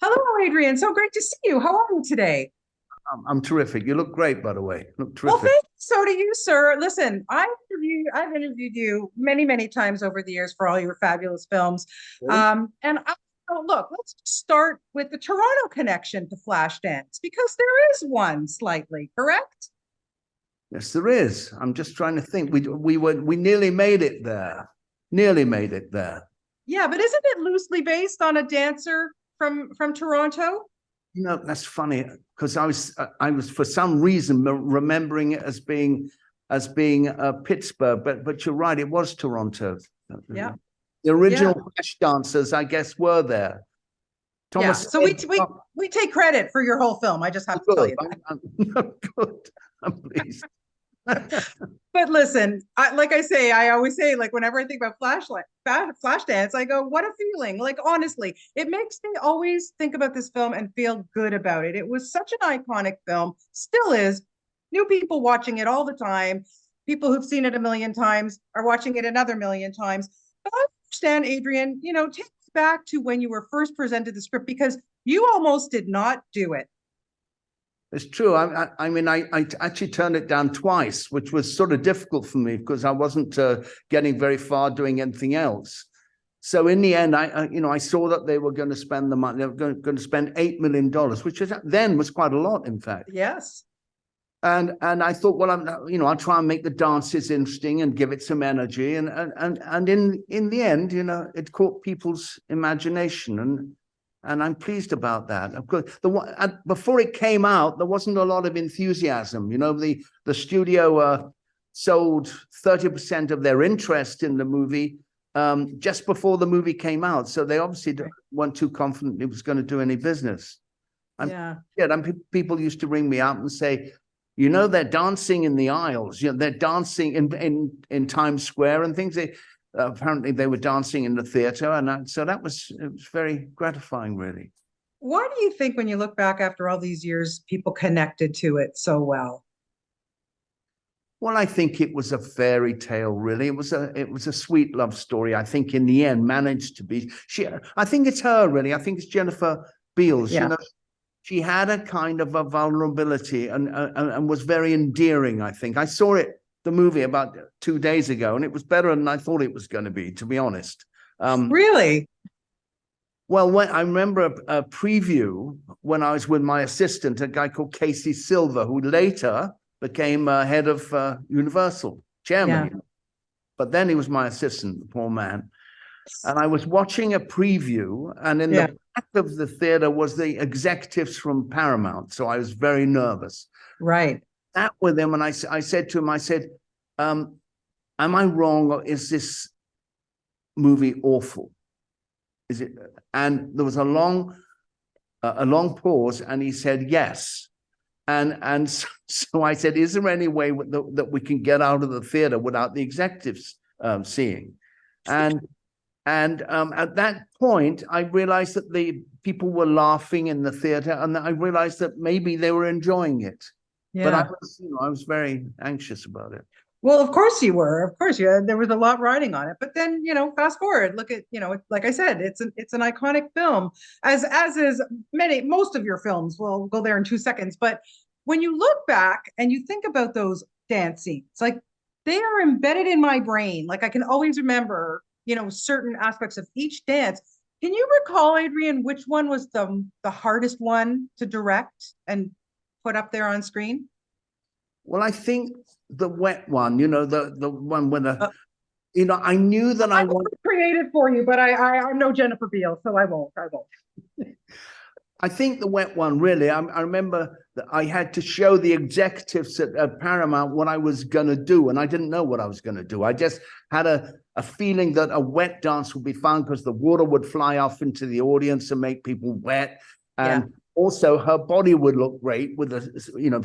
Hello, Adrian. So great to see you. How are you today? I'm terrific. You look great, by the way. You look Well, terrific. thank you. So do you, sir. Listen, I've interviewed you many, many times over the years for all your fabulous films. Look, let's start with the Toronto connection to Flashdance because there is one slightly, correct? Yes, there is. I'm just trying to think. We nearly made it there. Nearly made it there. Yeah, but isn't it loosely based on a dancer from Toronto? That's funny because I was for some reason remembering it as being Pittsburgh, but you're right. It was Toronto. Yeah. The Yeah. original Flash dancers, I guess, were there. Yeah. Thomas. So we take credit for your whole film. I just have to tell Good. you that. Good. I'm pleased. But listen, like I say, I always say, like whenever I think about Flashdance, I go, "What a feeling!" Like honestly, it makes me always think about this film and feel good about it. It was such an iconic film, still is. New people watching it all the time. People who've seen it a million times are watching it another million times. But I understand, Adrian. Take me back to when you were first presented the script because you almost did not do it. It's true. I actually turned it down twice, which was sort of difficult for me because I wasn't getting very far doing anything else. So in the end, I saw that they were going to spend the money. They were going to spend $8 million, which then was quite a lot, in fact. Yes. And I thought, well, I'll try and make the dances interesting and give it some energy. And in the end, it caught people's imagination, and I'm pleased about that. Of course, before it came out, there wasn't a lot of enthusiasm. The studio sold 30% of their interest in the movie just before the movie came out, so they obviously weren't too confident it was going to do any business. Yeah. And people used to ring me up and say, they're dancing in the aisles. They're dancing in Times Square and things. Apparently they were dancing in the theater, and so it was very gratifying, really. Why do you think, when you look back after all these years, people connected to it so well? Well, I think it was a fairy tale, really. It was a sweet love story. I think in the end managed to be. I think it's her, really. I think it's Jennifer Beals. Yeah. She had a kind of a vulnerability and was very endearing. I think I saw the movie about 2 days ago, and it was better than I thought it was going to be, to be honest. Really? Well, I remember a preview when I was with my assistant, a guy called Casey Silver, who later became head of Universal, chairman. Yeah. But then he was my assistant, the poor man. And I was watching a preview, and in Yeah. the back of the theater was the executives from Paramount. So I was very nervous. Right. Sat with him, and I said to him, I said, am I wrong, or is this movie awful? Is it? And there was a long pause, and he said yes. And so I said, is there any way that we can get out of the theater without the executives seeing? And at that point, I realized that the people were laughing in the theater, and I realized that maybe they were enjoying it. But Yeah. I was very anxious about it. Well, of course you were. Of course you had, there was a lot riding on it. But then, fast forward, look at, like I said, it's an iconic film, as is most of your films. We'll go there in 2 seconds. But when you look back and you think about those dance scenes, like they are embedded in my brain. Like I can always remember, certain aspects of each dance. Can you recall, Adrian, which one was the hardest one to direct and put up there on screen? Well, I think the wet one, the one with Uh, I knew that I I won't wanted. create it for you, but I know Jennifer Beal, so I won't. I won't. I think the wet one, really. I remember that I had to show the executives at Paramount what I was going to do, and I didn't know what I was going to do. I just had a feeling that a wet dance would be fun because the water would fly off into the audience and make people wet. Yeah. And also her body would look great with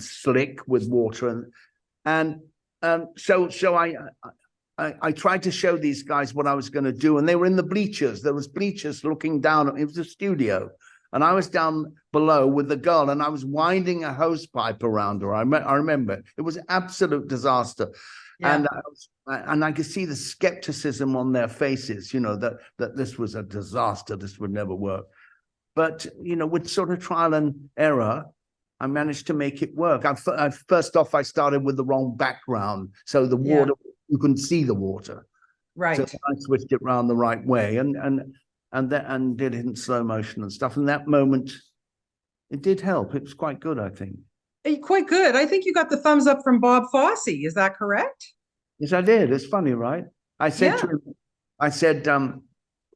slick with water. So I tried to show these guys what I was going to do, and they were in the bleachers. There was bleachers looking down. It was a studio. And I was down below with the girl, and I was winding a hose pipe around her. I remember it was an absolute disaster. Yeah. And I could see the skepticism on their faces, that this was a disaster. This would never work. but you know, with sort of trial and error, I managed to make it work. First off, I started with the wrong background, so the Yeah. water, you couldn't see the water. Right. So I switched it around the right way, and did it in slow motion and stuff. And that moment, it did help. It was quite good, I think. Quite good. I think you got the thumbs up from Bob Fosse. Is that correct? Yes, I did. It's funny, right? I said Yeah. to him, I said,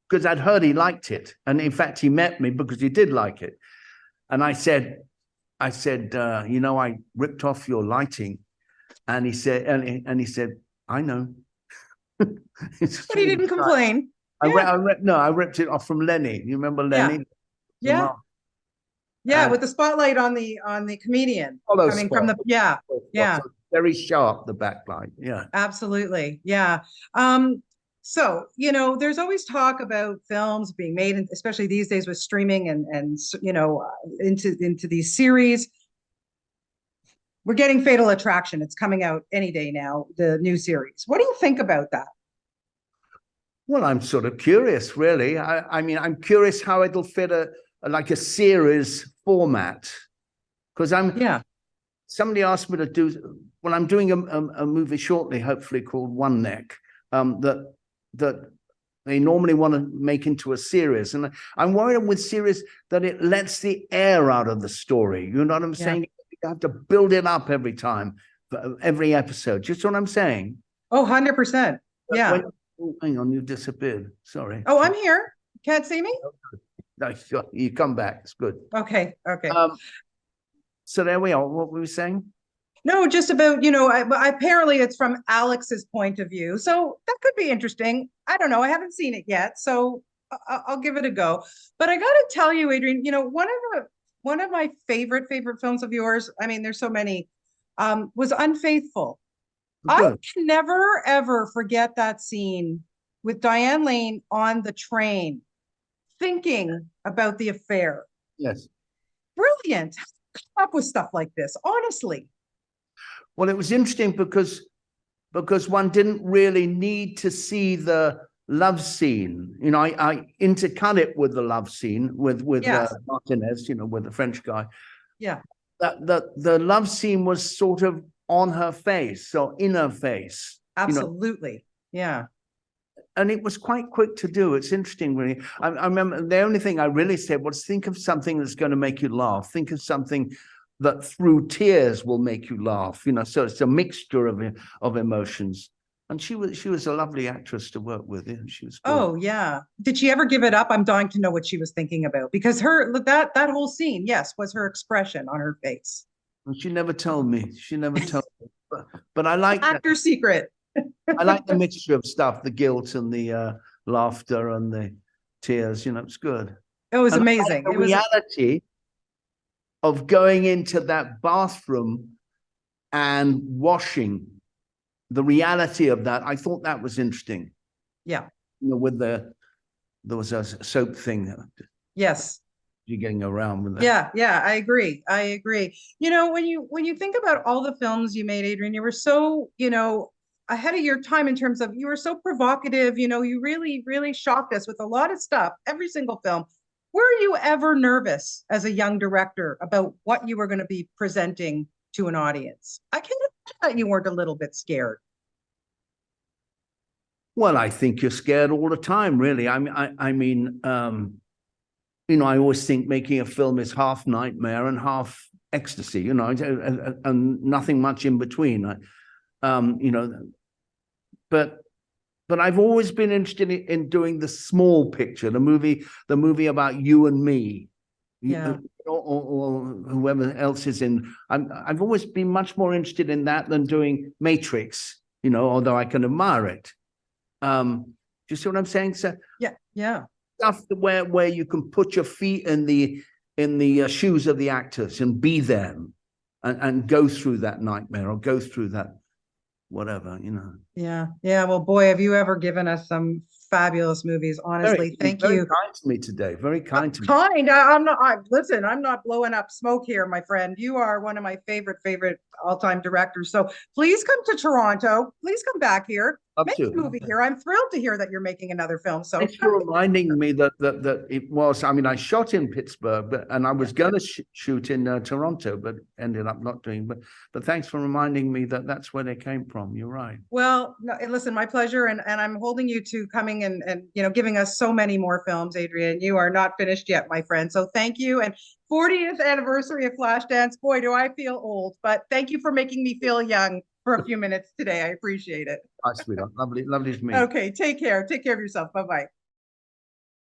because I'd heard he liked it, and in fact, he met me because he did like it. And I said, you know, I ripped off your lighting, and he said, and he said, I know. But he didn't complain. I ripped it off from Lenny. You remember Lenny? Yeah. Yeah, with the spotlight on the comedian coming from the yeah. Very sharp, the backlight. Yeah. Absolutely. Yeah. So, you know, there's always talk about films being made, especially these days with streaming and you know, into these series. We're getting Fatal Attraction. It's coming out any day now, the new series. What do you think about that? Well, I'm sort of curious, really. I mean, I'm curious how it'll fit like a series format, because somebody asked me to do, well, I'm doing a movie shortly, hopefully, called One Neck, that they normally want to make into a series. And I'm worried with series that it lets the air out of the story. You know what I'm saying? You have to build it up every time, every episode. Just what I'm saying. Oh, 100%. Yeah. Hang on, you disappeared. Sorry. Oh, I'm here. Can't see me? No, you come back. It's good. Okay. Okay. So there we are. What were we saying? No, just about, you know, apparently it's from Alex's point of view. So that could be interesting. I don't know. I haven't seen it yet, so I'll give it a go. But I got to tell you, Adrian, you know, one of my favorite films of yours, I mean, there's so many, was Unfaithful. I can never, ever forget that scene with Diane Lane on the train, thinking about the affair. Yes. Brilliant. Come up with stuff like this, honestly. Well, it was interesting because one didn't really need to see the love scene. You know, I intercut it with the love scene with Martinez, you know, with the French guy. Yeah. That the love scene was sort of on her face, so in her face. Absolutely. You know? Yeah. And it was quite quick to do. It's interesting, really. I remember the only thing I really said was, think of something that's going to make you laugh. Think of something that through tears will make you laugh. You know, so it's a mixture of emotions. And she was a lovely actress to work with. Yeah, she was. Good. Oh yeah. Did she ever give it up? I'm dying to know what she was thinking about, because that whole scene, yes, was her expression on her face. And she never told me. She never told me. But I like actor secret. I like the mixture of stuff, the guilt and the laughter and the tears. You know, it's good. It was amazing. The reality of going into that bathroom and washing, the reality of that, I thought that was interesting. Yeah. You know, with there was a soap thing. Yes. You're getting around with that. Yeah, I agree. You know, when you think about all the films you made, Adrian, you were so, you know, ahead of your time in terms of, you were so provocative, you know, you really, really shocked us with a lot of stuff, every single film. Were you ever nervous as a young director about what you were going to be presenting to an audience? I can't imagine you weren't a little bit scared. Well, I think you're scared all the time, really. I mean, you know, I always think making a film is half nightmare and half ecstasy, you know, and nothing much in between. You know, but I've always been interested in doing the small picture, the movie about you and me, or whoever else is in. I've always been much more interested in that than doing Matrix, you know, although I can admire it. Do you see what I'm saying? So yeah. Stuff where you can put your feet in the shoes of the actors and be them, and go through that nightmare or go through that whatever, you know. Yeah. Well, boy, have you ever given us some fabulous movies. Honestly, thank very you. kind to me today. Very kind to me. Kind. I'm not. Listen. I'm not blowing up smoke here, my friend. You are one of my favorite all-time directors. So please come to Toronto. Please come back here. Up Make to. a movie here. I'm thrilled to hear that you're making another film. So Thanks for reminding me that it was. I mean, I shot in Pittsburgh, and I was going to shoot in Toronto, but ended up not doing. But thanks for reminding me that that's where they came from. You're right. well, no, listen, my pleasure, and I'm holding you to coming and giving us so many more films, Adrian. You are not finished yet, my friend. So thank you, and 40th anniversary of Flashdance. Boy, do I feel old, but thank you for making me feel young for a few minutes today. I appreciate it. Hi, sweetheart. Lovely, lovely to meet you. Okay, take care. Take care of yourself. Bye bye.